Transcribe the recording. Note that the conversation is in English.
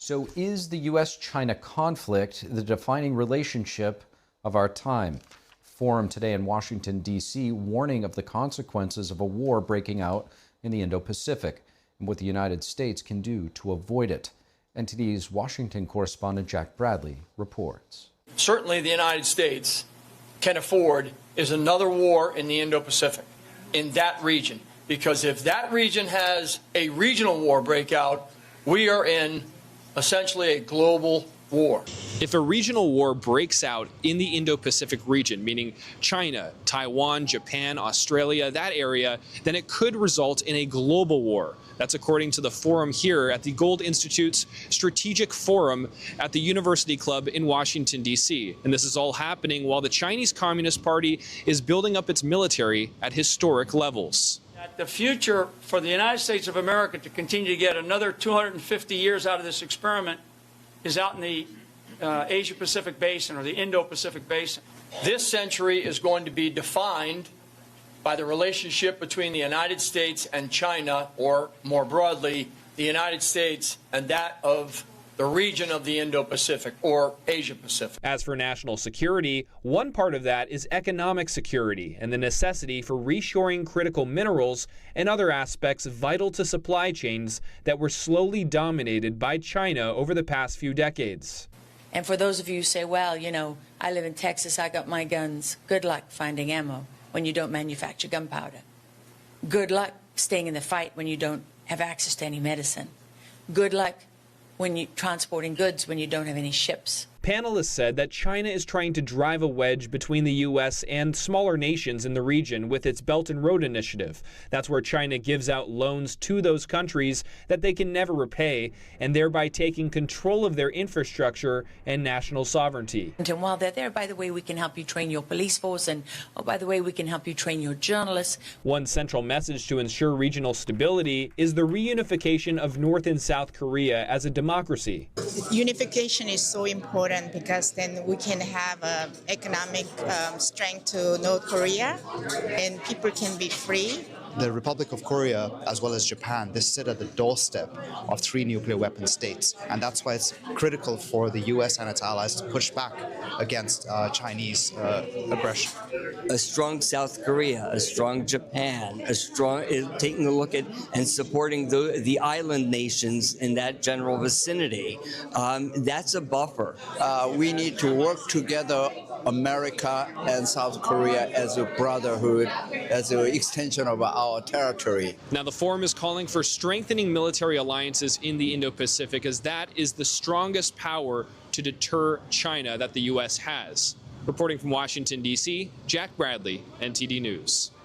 So is the U.S.-China conflict the defining relationship of our time? Forum today in Washington, D.C., warning of the consequences of a war breaking out in the Indo-Pacific and what the United States can do to avoid it. NTD's Washington correspondent Jack Bradley reports. Certainly the United States can afford is another war in the Indo-Pacific, in that region. Because if that region has a regional war break out, we are in essentially a global war. If a regional war breaks out in the Indo-Pacific region, meaning China, Taiwan, Japan, Australia, that area, then it could result in a global war. That's according to the forum here at the Gold Institute's Strategic Forum at the University Club in Washington, D.C. And this is all happening while the Chinese Communist Party is building up its military at historic levels. The future for the United States of America to continue to get another 250 years out of this experiment is out in the Asia-Pacific basin or the Indo-Pacific basin. This century is going to be defined by the relationship between the United States and China, or more broadly, the United States and that of the region of the Indo-Pacific or Asia-Pacific. As for national security, one part of that is economic security and the necessity for reshoring critical minerals and other aspects vital to supply chains that were slowly dominated by China over the past few decades. And for those of you who say, well, you know, I live in Texas, I got my guns, good luck finding ammo when you don't manufacture gunpowder. Good luck staying in the fight when you don't have access to any medicine. Good luck when you're transporting goods when you don't have any ships. Panelists said that China is trying to drive a wedge between the U.S. and smaller nations in the region with its Belt and Road Initiative. That's where China gives out loans to those countries that they can never repay, and thereby taking control of their infrastructure and national sovereignty. And while they're there, by the way, we can help you train your police force, and oh, by the way, we can help you train your journalists. One central message to ensure regional stability is the reunification of North and South Korea as a democracy. Unification is so important because then we can have economic strength to North Korea and people can be free. The Republic of Korea, as well as Japan, they sit at the doorstep of 3 nuclear weapon states. And that's why it's critical for the U.S. and its allies to push back against Chinese aggression. A strong South Korea, a strong Japan, taking a look at and supporting the island nations in that general vicinity. That's a buffer. We need to work together, America and South Korea, as a brotherhood, as an extension of our territory. Now, the forum is calling for strengthening military alliances in the Indo-Pacific, as that is the strongest power to deter China that the U.S. has. Reporting from Washington, D.C., Jack Bradley, NTD News.